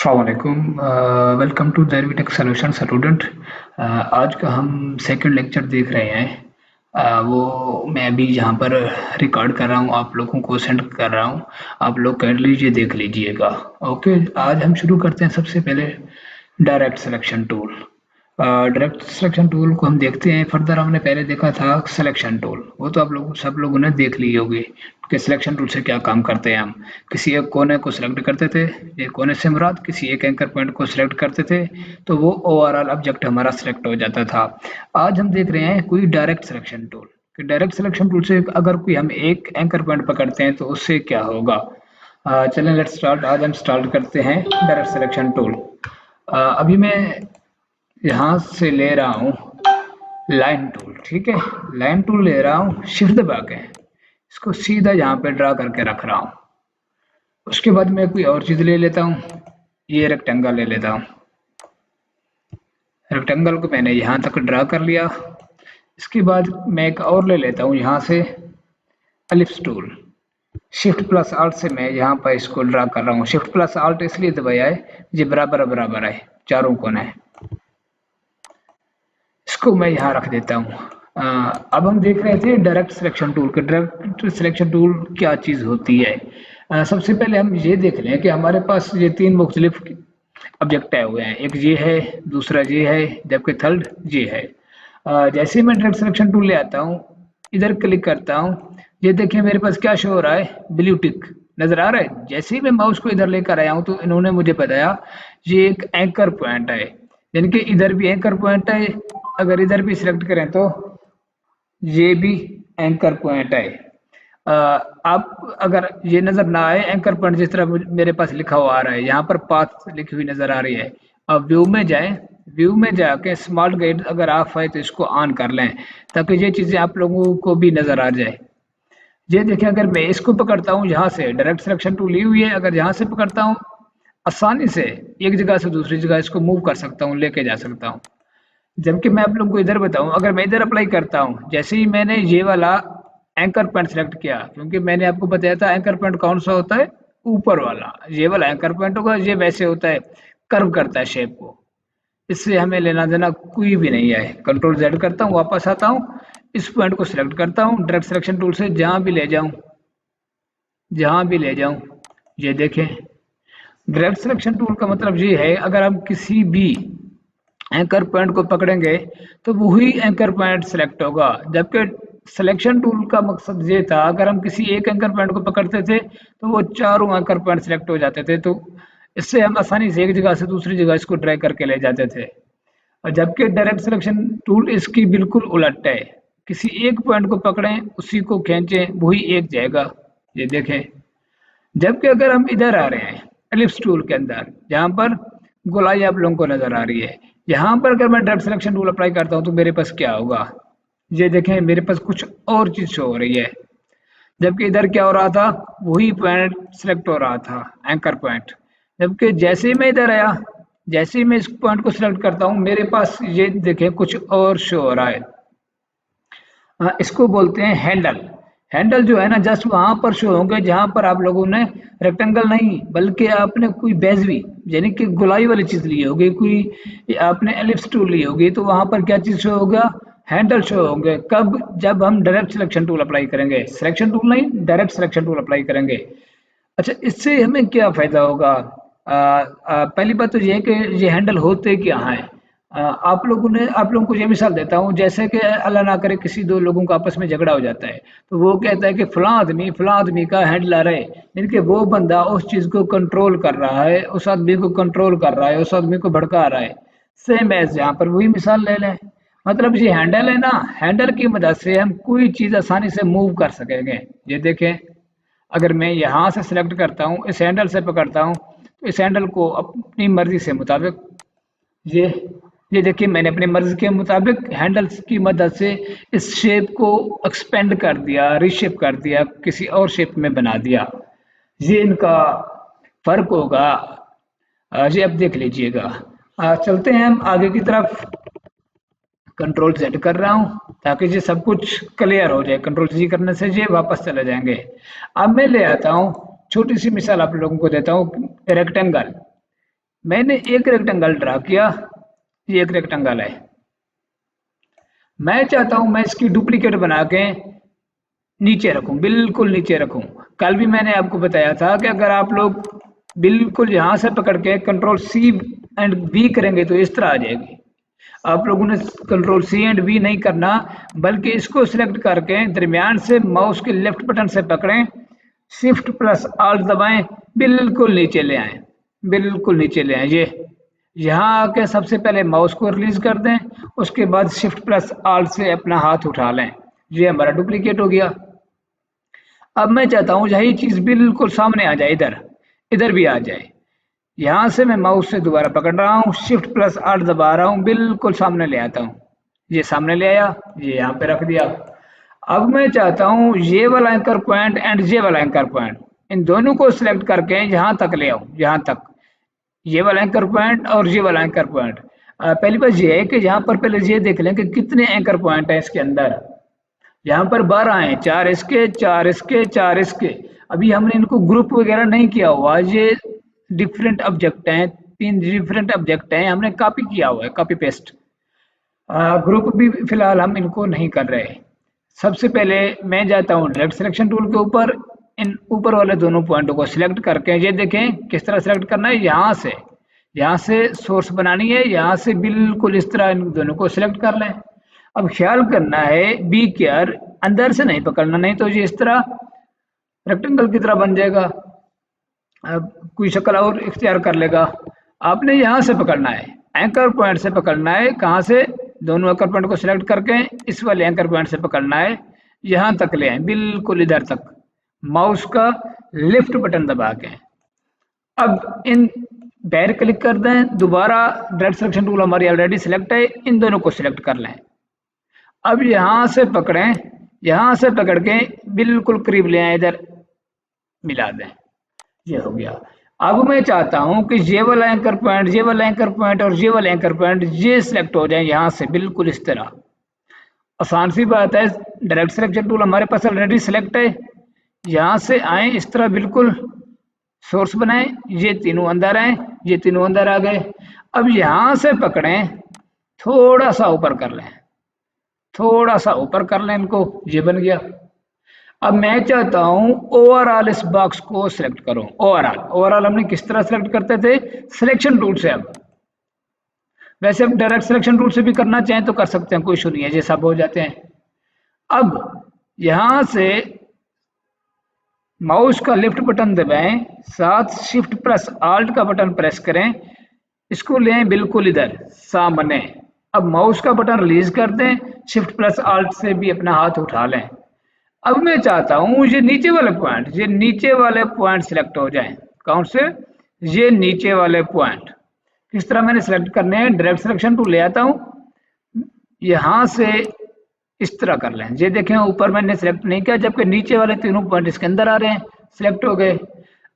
अस्सलामुअलैकुम। Welcome to दैरविटेक solution student. आज का हम सेकंड लेक्चर देख रहे हैं। वो मैं अभी यहाँ पर रिकॉर्ड कर रहा हूँ, आप लोगों को सेंड कर रहा हूँ। आप लोग कर लीजिए, देख लीजिएगा। ओके, आज हम शुरू करते हैं। सबसे पहले direct selection tool. Direct selection tool को हम देखते हैं। फर्दर हमने पहले देखा था सिलेक्शन टूल, वो तो आप लोग सब लोगों ने देख ली होगी कि सिलेक्शन टूल से क्या काम करते हैं। हम किसी एक कोने को सिलेक्ट करते थे, एक कोने से मुराद किसी एक एंकर पॉइंट को सिलेक्ट करते थे, तो वो ओवरऑल ऑब्जेक्ट हमारा सिलेक्ट हो जाता था। आज हम देख रहे हैं कोई डायरेक्ट सिलेक्शन टूल कि डायरेक्ट सिलेक्शन टूल से अगर कोई हम एक एंकर पॉइंट पकड़ते हैं तो उससे क्या होगा। चलें, लेट्स स्टार्ट। आज हम स्टार्ट करते हैं डायरेक्ट सिलेक्शन टूल। अभी मैं यहाँ से ले रहा हूँ लाइन टूल, ठीक है। लाइन टूल ले रहा हूँ, शिफ्ट दबा के इसको सीधा यहाँ पे ड्रा करके रख रहा हूँ। उसके बाद मैं कोई और चीज ले लेता हूँ, ये रेक्टेंगल ले लेता हूँ। रेक्टेंगल को मैंने यहाँ तक ड्रा कर लिया। इसके बाद मैं एक और ले लेता हूँ यहाँ से ellipse tool. Shift plus alt से मैं यहाँ पर इसको ड्रा कर रहा हूँ। शिफ्ट प्लस आल्ट इसलिए दबाया है, ये बराबर बराबर है, चारों कोने है। इसको मैं यहाँ रख देता हूँ। अब हम देख रहे थे डायरेक्ट सिलेक्शन टूल के। डायरेक्ट सिलेक्शन टूल क्या चीज़ होती है। सबसे पहले हम ये देख लें कि हमारे पास ये तीन मुख्तलिफ ऑब्जेक्ट आए हुए हैं। एक ये है, दूसरा ये है, जबकि थर्ड ये है। जैसे ही मैं डायरेक्ट सिलेक्शन टूल ले आता हूँ, इधर क्लिक करता हूँ, ये देखिए मेरे पास क्या शो हो रहा है, ब्लू टिक नजर आ रहा है। जैसे ही मैं माउस को इधर लेकर आया हूँ तो इन्होंने मुझे बताया ये एक एंकर पॉइंट है, यानी कि इधर भी एंकर पॉइंट है। अगर इधर भी सिलेक्ट करें तो ये भी एंकर पॉइंट है। आप अगर ये नजर ना आए एंकर पॉइंट, जिस तरह मेरे पास लिखा हुआ आ रहा है, यहाँ पर पाथ लिखी हुई नजर आ रही है। अब व्यू में जाएं, व्यू में जाके स्मार्ट गाइड अगर ऑफ है तो इसको ऑन कर लें, ताकि ये चीजें आप लोगों को भी नजर आ जाए। ये देखें, अगर मैं इसको पकड़ता हूँ यहाँ से, डायरेक्ट सिलेक्शन टूल ली हुई है, अगर यहाँ से पकड़ता हूँ आसानी से एक जगह से दूसरी जगह इसको मूव कर सकता हूँ, लेके जा सकता हूँ। जबकि मैं आप लोगों को इधर बताऊं, अगर मैं इधर अप्लाई करता हूं, जैसे ही मैंने ये वाला एंकर पॉइंट सेलेक्ट किया, क्योंकि मैंने आपको बताया था एंकर पॉइंट कौन सा होता है, ऊपर वाला ये वाला एंकर पॉइंट होगा। ये वैसे होता है, कर्व करता है शेप को, इससे हमें लेना देना कोई भी नहीं है। कंट्रोल जेड करता हूँ, वापस आता हूँ, इस पॉइंट को सिलेक्ट करता हूँ डायरेक्ट सिलेक्शन टूल से, जहां भी ले जाऊं, जहां भी ले जाऊं। ये देखें, डायरेक्ट सिलेक्शन टूल का मतलब ये है, अगर हम किसी भी एंकर पॉइंट को पकड़ेंगे तो वही एंकर पॉइंट सिलेक्ट होगा। जबकि सिलेक्शन टूल का मकसद ये था, अगर हम किसी एक एंकर पॉइंट को पकड़ते थे तो वो चारों एंकर पॉइंट सिलेक्ट हो जाते थे, तो इससे हम आसानी से एक जगह से दूसरी जगह इसको ड्रैग करके ले जाते थे। और जबकि डायरेक्ट सिलेक्शन टूल इसकी बिल्कुल उलट है, किसी एक पॉइंट को पकड़ें, उसी को खींचें, वही एक जाएगा। ये देखें, जबकि अगर हम इधर आ रहे हैं एलिप्स टूल के अंदर, जहां पर गोलाई आप लोगों को नजर आ रही है, यहाँ पर अगर मैं डायरेक्ट सिलेक्शन टूल अप्लाई करता हूँ तो मेरे पास क्या होगा, ये देखें, मेरे पास कुछ और चीज शो हो रही है। जबकि इधर क्या हो रहा था, वही पॉइंट सिलेक्ट हो रहा था, एंकर पॉइंट। जबकि जैसे ही मैं इधर आया, जैसे ही मैं इस पॉइंट को सिलेक्ट करता हूँ, मेरे पास ये देखें कुछ और शो हो रहा है। इसको बोलते हैं हैंडल। हैंडल जो है ना, जस्ट वहां पर शो होंगे जहां पर आप लोगों ने रेक्टेंगल नहीं बल्कि आपने कोई बेजवी यानी कि गोलाई वाली चीज ली होगी, कोई आपने एलिप्स टूल ली होगी, तो वहां पर क्या चीज शो होगा, हैंडल शो होंगे। कब, जब हम डायरेक्ट सिलेक्शन टूल अप्लाई करेंगे, सिलेक्शन टूल नहीं डायरेक्ट सिलेक्शन टूल अप्लाई करेंगे। अच्छा, इससे हमें क्या फायदा होगा। पहली बात तो ये है कि ये हैंडल होते क्या हैं। आप लोगों को ये मिसाल देता हूँ, जैसे कि अल्लाह ना करे किसी दो लोगों का आपस में झगड़ा हो जाता है, तो वो कहता है कि फलां आदमी का हैंडलर है, यानी कि वो बंदा उस चीज को कंट्रोल कर रहा है, उस आदमी को कंट्रोल कर रहा है, उस आदमी को भड़का रहा है। सेम एज यहाँ पर वही मिसाल ले लें। मतलब ये हैंडल है ना, हैंडल की मदद से हम कोई चीज आसानी से मूव कर सकेंगे। ये देखें, अगर मैं यहाँ से सिलेक्ट करता हूँ, इस हैंडल से पकड़ता हूँ, तो इस हैंडल को अपनी मर्जी से मुताबिक ये ये देखिए, मैंने अपनी मर्जी के मुताबिक हैंडल्स की मदद से इस शेप को एक्सपेंड कर दिया, रीशेप कर दिया, किसी और शेप में बना दिया। ये इनका फर्क होगा। ये अब देख लीजिएगा। चलते हैं हम आगे की तरफ। कंट्रोल जेड कर रहा हूं ताकि ये सब कुछ क्लियर हो जाए। कंट्रोल जी करने से ये वापस चले जाएंगे। अब मैं ले आता हूं, छोटी सी मिसाल आप लोगों को देता हूं, रेक्टेंगल। मैंने एक रेक्टेंगल ड्रा किया, ये एक रेक्टेंगल है। मैं चाहता हूं मैं इसकी डुप्लीकेट बना के नीचे रखूं, बिल्कुल नीचे रखूं। कल भी मैंने आपको बताया था कि अगर आप लोग बिल्कुल यहाँ से पकड़ के कंट्रोल सी एंड बी करेंगे तो इस तरह आ जाएगी। आप लोगों ने कंट्रोल सी एंड बी नहीं करना, बल्कि इसको सिलेक्ट करके दरमियान से माउस के लेफ्ट बटन से पकड़ें, शिफ्ट प्लस आल्ट दबाएं, बिल्कुल नीचे ले आए, बिल्कुल नीचे ले आए। ये यहाँ आके सबसे पहले माउस को रिलीज कर दें, उसके बाद शिफ्ट प्लस आल्ट से अपना हाथ उठा लें। ये हमारा डुप्लीकेट हो गया। अब मैं चाहता हूँ यही चीज बिल्कुल सामने आ जाए, इधर इधर भी आ जाए। यहाँ से मैं माउस से दोबारा पकड़ रहा हूँ, शिफ्ट प्लस आल्ट दबा रहा हूँ, बिल्कुल सामने ले आता हूँ। ये सामने ले आया, ये यहाँ पे रख दिया। अब मैं चाहता हूँ ये वाला एंकर पॉइंट एंड ये वाला एंकर पॉइंट, इन दोनों को सिलेक्ट करके यहाँ तक ले आऊँ, यहाँ तक, ये वाला एंकर पॉइंट और ये वाला एंकर पॉइंट। पहली बात ये है कि यहाँ पर पहले ये देख लें कि कितने एंकर पॉइंट है इसके अंदर। यहाँ पर 12 हैं, 4 इसके, 4 इसके, 4 इसके। अभी हमने इनको ग्रुप वगैरह नहीं किया हुआ, ये डिफरेंट ऑब्जेक्ट हैं, 3 डिफरेंट ऑब्जेक्ट हैं, हमने कॉपी किया हुआ है, कॉपी पेस्ट। ग्रुप भी फिलहाल हम इनको नहीं कर रहे। सबसे पहले मैं जाता हूँ डायरेक्ट सिलेक्शन टूल के ऊपर, इन ऊपर वाले दोनों पॉइंटों को सिलेक्ट करके, ये देखें किस तरह सिलेक्ट करना है। यहाँ से सोर्स बनानी है, यहाँ से बिल्कुल इस तरह इन दोनों को सिलेक्ट कर लें। अब ख्याल करना है, बी केयर, अंदर से नहीं पकड़ना, नहीं तो ये इस तरह रेक्टेंगल की तरह बन जाएगा, अब कोई शक्ल और इख्तियार कर लेगा। आपने यहाँ से पकड़ना है, एंकर पॉइंट से पकड़ना है। कहाँ से? दोनों एंकर पॉइंट को सिलेक्ट करके इस वाले एंकर पॉइंट से पकड़ना है, यहाँ तक ले आए, बिल्कुल इधर तक, माउस का लेफ्ट बटन दबा के। अब इन बैर क्लिक कर दें, दोबारा डायरेक्ट सिलेक्शन टूल हमारी ऑलरेडी सिलेक्ट है, इन दोनों को सिलेक्ट कर लें। अब यहाँ से पकड़ें, यहाँ से पकड़ के बिल्कुल करीब ले आए, इधर मिला दें, ये हो गया। अब मैं चाहता हूं कि ये वाला एंकर पॉइंट, ये वाला एंकर पॉइंट और ये वाला एंकर पॉइंट ये सिलेक्ट हो जाए यहाँ से, बिल्कुल इस तरह। आसान सी बात है, डायरेक्ट सिलेक्शन टूल हमारे पास ऑलरेडी सिलेक्ट है। यहाँ से आए, इस तरह बिल्कुल सोर्स बनाएं, ये तीनों अंदर आए, ये तीनों अंदर आ गए। अब यहाँ से पकड़ें, थोड़ा सा ऊपर कर लें, थोड़ा सा ऊपर कर लें इनको, ये बन गया। अब मैं चाहता हूं ओवरऑल इस बॉक्स को सिलेक्ट करो। ओवरऑल हमने किस तरह सिलेक्ट करते थे? सिलेक्शन टूल से। अब वैसे हम डायरेक्ट सिलेक्शन टूल से भी करना चाहें तो कर सकते हैं, कोई इशू नहीं है, ये सब हो जाते हैं। अब यहां से माउस का लेफ्ट बटन दबाएं, साथ शिफ्ट प्लस आल्ट का बटन प्रेस करें, इसको लें बिल्कुल इधर सामने। अब माउस का बटन रिलीज कर दें, शिफ्ट प्लस आल्ट से भी अपना हाथ उठा लें। अब मैं चाहता हूं ये नीचे वाले पॉइंट, ये नीचे वाले पॉइंट सिलेक्ट हो जाएं। कौन से? ये नीचे वाले पॉइंट। किस तरह मैंने सिलेक्ट करने हैं? डायरेक्ट सिलेक्शन टूल ले आता हूं, यहां से इस तरह कर लें। ये देखें ऊपर मैंने सिलेक्ट नहीं किया, जबकि नीचे वाले तीनों पॉइंट इसके अंदर आ रहे हैं, सिलेक्ट हो गए।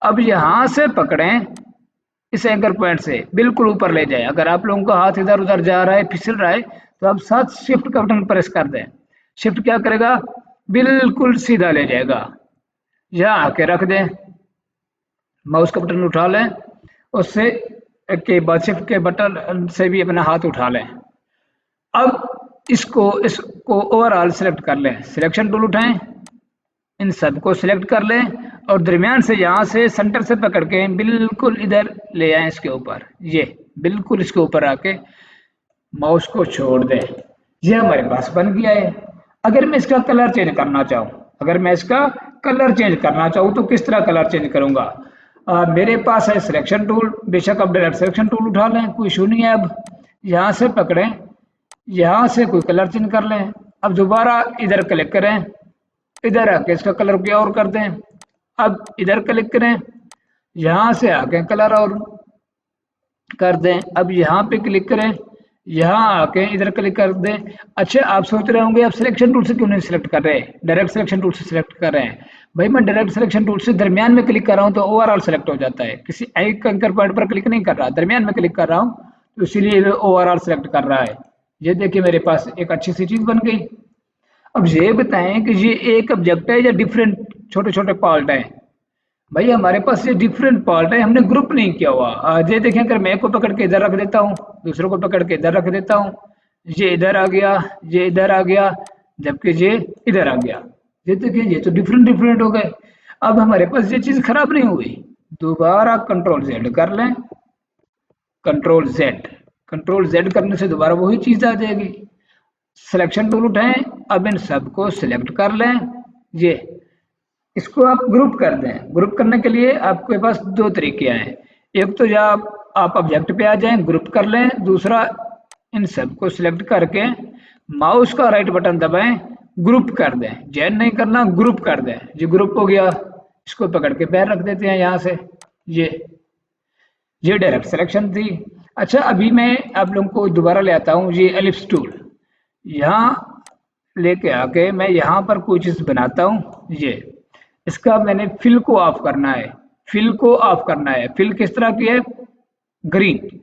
अब यहां से पकड़ें, इस एंकर पॉइंट से बिल्कुल ऊपर ले जाए। अगर आप लोगों का हाथ इधर उधर जा रहा है, फिसल रहा है, तो आप साथ शिफ्ट का बटन प्रेस कर दें। शिफ्ट क्या करेगा? बिल्कुल सीधा ले जाएगा। यहाँ आके रख दें, माउस का बटन उठा लें, उससे के बाद शिफ्ट के बटन से भी अपना हाथ उठा लें। अब इसको ओवरऑल सिलेक्ट कर लें, सिलेक्शन टूल उठाएं, इन सबको सिलेक्ट कर लें और दरमियान से यहाँ से सेंटर से पकड़ के बिल्कुल इधर ले आए इसके ऊपर, ये बिल्कुल इसके ऊपर आके माउस को छोड़ दें। ये हमारे पास बन गया है। अगर मैं इसका कलर चेंज करना चाहूँ, तो किस तरह कलर चेंज करूंगा? मेरे पास है सिलेक्शन टूल, बेशक आप डायरेक्ट सिलेक्शन टूल उठा लें, कोई इशू नहीं है। अब यहाँ से पकड़ें, यहाँ से कोई कलर चेंज कर लें। अब दोबारा इधर क्लिक करें, इधर आके इसका कलर कोई और कर दें। अब इधर क्लिक करें, यहाँ से आके कलर और कर दें। अब यहाँ पे क्लिक करें, यहाँ आके इधर क्लिक कर दें। अच्छा, आप सोच रहे होंगे आप सिलेक्शन टूल से क्यों नहीं सिलेक्ट कर रहे, डायरेक्ट सिलेक्शन टूल से सिलेक्ट कर रहे हैं। भाई मैं डायरेक्ट सिलेक्शन टूल से दरमियान में क्लिक कर रहा हूँ तो ओवरऑल सिलेक्ट हो जाता है, किसी एक एंकर पॉइंट पर क्लिक नहीं कर रहा, दरमियान में क्लिक कर रहा हूँ, तो इसीलिए ओवरऑल सिलेक्ट कर रहा है। ये देखिए मेरे पास एक अच्छी सी चीज बन गई। अब ये बताएं कि ये एक ऑब्जेक्ट है या डिफरेंट छोटे छोटे पार्ट हैं। भाई हमारे पास ये डिफरेंट पार्ट है, हमने ग्रुप नहीं किया हुआ। ये देखें, अगर मैं को पकड़ के इधर रख देता हूँ, दूसरों को पकड़ के इधर रख देता हूँ, ये इधर आ गया, ये इधर आ गया, जबकि ये इधर आ गया। ये देखिए, ये तो डिफरेंट डिफरेंट हो गए। अब हमारे पास ये चीज खराब नहीं हुई। दोबारा कंट्रोल जेड कर लें, कंट्रोल जेड, कंट्रोल जेड करने से दोबारा वही चीज आ जाएगी। सिलेक्शन टूल उठाएं, अब इन सबको सिलेक्ट कर लें, ये इसको आप ग्रुप कर दें। ग्रुप करने के लिए आपके पास दो तरीके हैं। एक तो जब आप ऑब्जेक्ट पे आ जाएं, ग्रुप कर लें। दूसरा, इन सबको सिलेक्ट करके माउस का राइट बटन दबाएं, ग्रुप कर दें। जैन नहीं करना, ग्रुप कर दें। ये ग्रुप हो गया। इसको पकड़ के पैर रख देते हैं यहाँ से। ये डायरेक्ट सिलेक्शन थी। अच्छा, अभी मैं आप लोगों को दोबारा ले आता हूँ। ये एलिप्स टूल यहाँ लेके आके मैं यहाँ पर कोई चीज बनाता हूँ। ये इसका मैंने फिल को ऑफ करना है। फिल को ऑफ करना है। फिल किस तरह की है? ग्रीन।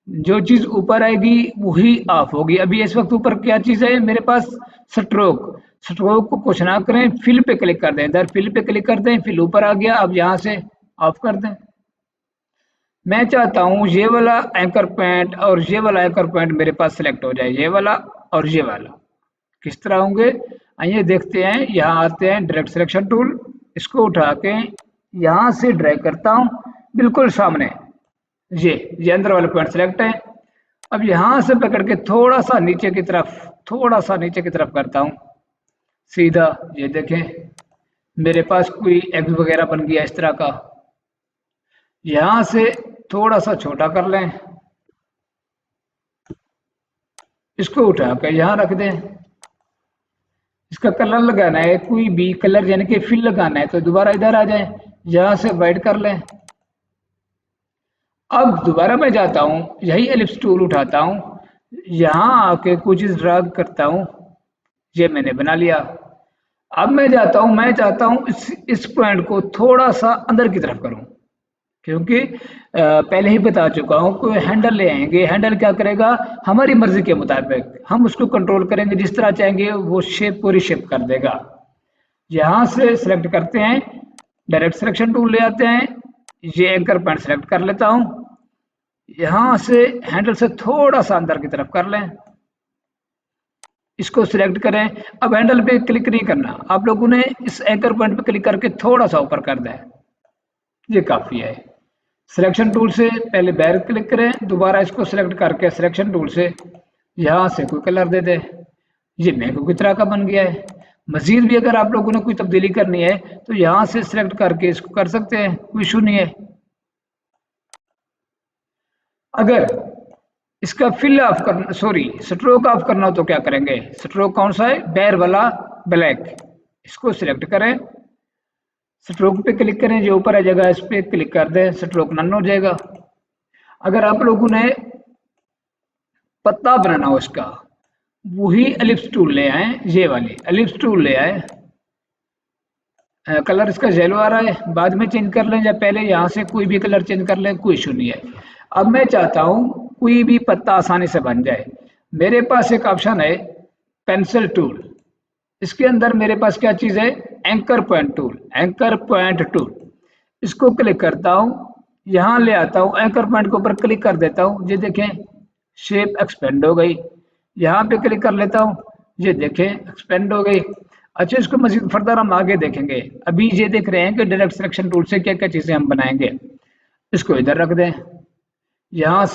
जो चीज ऊपर आएगी वही ऑफ होगी। अभी इस वक्त ऊपर क्या चीज है मेरे पास? स्ट्रोक। स्ट्रोक को कुछ ना करें, फिल पे क्लिक कर दें। इधर फिल पे क्लिक कर दें, फिल ऊपर आ गया। अब यहाँ से ऑफ कर दें। मैं चाहता हूँ ये वाला एंकर पॉइंट और ये वाला एंकर पॉइंट मेरे पास सिलेक्ट हो जाए, ये वाला और ये वाला। किस तरह होंगे आइए देखते हैं। यहाँ आते हैं, डायरेक्ट सिलेक्शन टूल, इसको उठा के यहाँ से ड्रैग करता हूँ बिल्कुल सामने। ये अंदर वाले पॉइंट सिलेक्ट है। अब यहाँ से पकड़ के थोड़ा सा नीचे की तरफ, थोड़ा सा नीचे की तरफ करता हूँ सीधा। ये देखें, मेरे पास कोई एग्स वगैरह बन गया इस तरह का। यहाँ से थोड़ा सा छोटा कर लें, इसको उठा कर यहाँ रख दें। इसका कलर लगाना है, कोई भी कलर यानी कि फिल लगाना है, तो दोबारा इधर आ जाए, यहाँ से वाइट कर लें। अब दोबारा मैं जाता हूँ, यही एलिप्स टूल उठाता हूँ, यहाँ आके कुछ ड्रैग करता हूँ। ये मैंने बना लिया। अब मैं जाता हूँ, मैं चाहता हूँ इस पॉइंट को थोड़ा सा अंदर की तरफ करूँ, क्योंकि पहले ही बता चुका हूँ कोई हैंडल ले आएंगे। हैंडल क्या करेगा? हमारी मर्जी के मुताबिक हम उसको कंट्रोल करेंगे, जिस तरह चाहेंगे वो शेप पूरी शेप कर देगा। यहाँ से सिलेक्ट करते हैं, डायरेक्ट सिलेक्शन टूल ले आते हैं, ये एंकर पॉइंट सिलेक्ट कर लेता हूँ। यहाँ से हैंडल से थोड़ा सा अंदर की तरफ कर लें, इसको सिलेक्ट करें। अब हैंडल पे क्लिक नहीं करना, आप लोगों ने इस एंकर पॉइंट पे क्लिक करके थोड़ा सा ऊपर कर दें, ये काफी है। सिलेक्शन टूल से पहले बैर क्लिक करें, दोबारा इसको सिलेक्ट करके सिलेक्शन टूल से यहाँ से कोई कलर दे दें। ये मैंगो की तरह का बन गया है। मजीद भी अगर आप लोगों ने कोई तब्दीली करनी है तो यहाँ से सिलेक्ट करके इसको कर सकते हैं, कोई इशू नहीं है। अगर इसका फिल ऑफ करना, सॉरी स्ट्रोक ऑफ करना हो तो क्या करेंगे? स्ट्रोक कौन सा है? बैर वाला ब्लैक, इसको सिलेक्ट करें, स्ट्रोक पे क्लिक करें, जो ऊपर आ जाएगा इस पे क्लिक कर दें, स्ट्रोक नन हो जाएगा। अगर आप लोगों ने पत्ता बनाना हो इसका, वही एलिप्स टूल ले आए, ये वाली एलिप्स टूल ले आए। कलर इसका येलो आ रहा है, बाद में चेंज कर लें या पहले यहाँ से कोई भी कलर चेंज कर लें, कोई इशू नहीं है। अब मैं चाहता हूँ कोई भी पत्ता आसानी से बन जाए। मेरे पास एक ऑप्शन है पेंसिल टूल, इसके अंदर मेरे पास क्या चीज़ है? Anchor point tool. Anchor point tool, इसको क्लिक करता हूँ, यहाँ ले आता हूँ, एंकर पॉइंट के ऊपर क्लिक कर देता हूँ। ये देखें शेप एक्सपेंड हो गई। यहाँ पे क्लिक कर लेता हूँ, ये देखें एक्सपेंड हो गई। अच्छा, इसको मजीद फर्दर हम आगे देखेंगे। अभी ये देख रहे हैं कि डायरेक्ट सिलेक्शन टूल से क्या क्या चीज़ें हम बनाएंगे। इसको इधर रख दें, यहाँ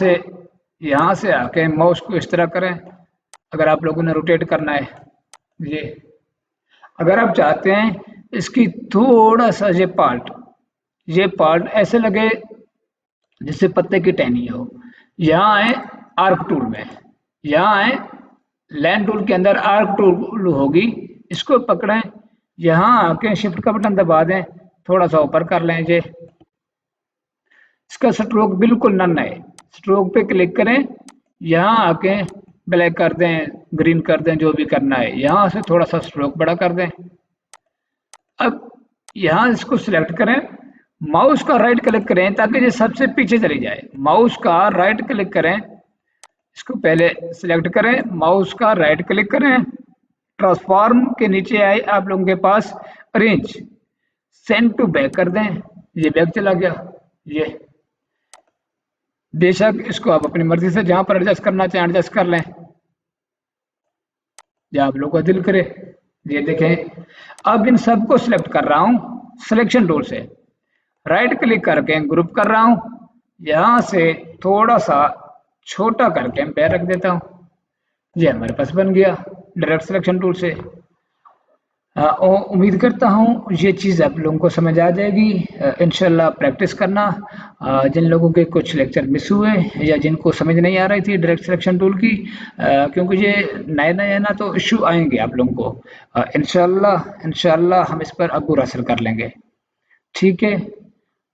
से आके माउस को इस तरह करें। अगर आप लोगों ने रोटेट करना है, ये अगर आप चाहते हैं इसकी थोड़ा सा ये पार्ट ऐसे लगे जैसे पत्ते की टहनी हो। यहाँ आए आर्क टूल में, यहाँ आए लैंड टूल के अंदर आर्क टूल होगी, इसको पकड़ें, यहाँ आके शिफ्ट का बटन दबा दें, थोड़ा सा ऊपर कर लें। ये इसका स्ट्रोक बिल्कुल नन है, स्ट्रोक पे क्लिक करें, यहाँ आके ब्लैक कर दें, ग्रीन कर दें, जो भी करना है। यहाँ से थोड़ा सा स्ट्रोक बड़ा कर दें। अब यहाँ इसको सिलेक्ट करें, माउस का राइट क्लिक करें ताकि ये सबसे पीछे चली जाए। माउस का राइट क्लिक करें, इसको पहले सिलेक्ट करें, माउस का राइट क्लिक करें, ट्रांसफॉर्म के नीचे आए आप लोगों के पास अरेंज, सेंड टू बैक कर दें। ये बैग चला गया। ये बेशक इसको आप अपनी मर्जी से जहां पर एडजस्ट करना चाहें एडजस्ट कर लें, जहां आप लोगों का दिल करे। ये देखें, अब इन सबको सिलेक्ट कर रहा हूं सिलेक्शन टूल से, राइट क्लिक करके ग्रुप कर रहा हूं, यहां से थोड़ा सा छोटा करके मैं पैर रख देता हूं। ये हमारे पास बन गया डायरेक्ट सिलेक्शन टूल से। और उम्मीद करता हूँ ये चीज़ आप लोगों को समझ आ जाएगी। इंशाल्लाह प्रैक्टिस करना। जिन लोगों के कुछ लेक्चर मिस हुए या जिनको समझ नहीं आ रही थी डायरेक्ट सिलेक्शन टूल की, क्योंकि ये नए नए ना तो इशू आएंगे आप लोगों को। इंशाल्लाह इंशाल्लाह हम इस पर अबूर हासिल कर लेंगे। ठीक है,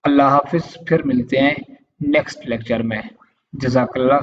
अल्लाह हाफिज़, फिर मिलते हैं नेक्स्ट लेक्चर में। जज़ाकल्लाह।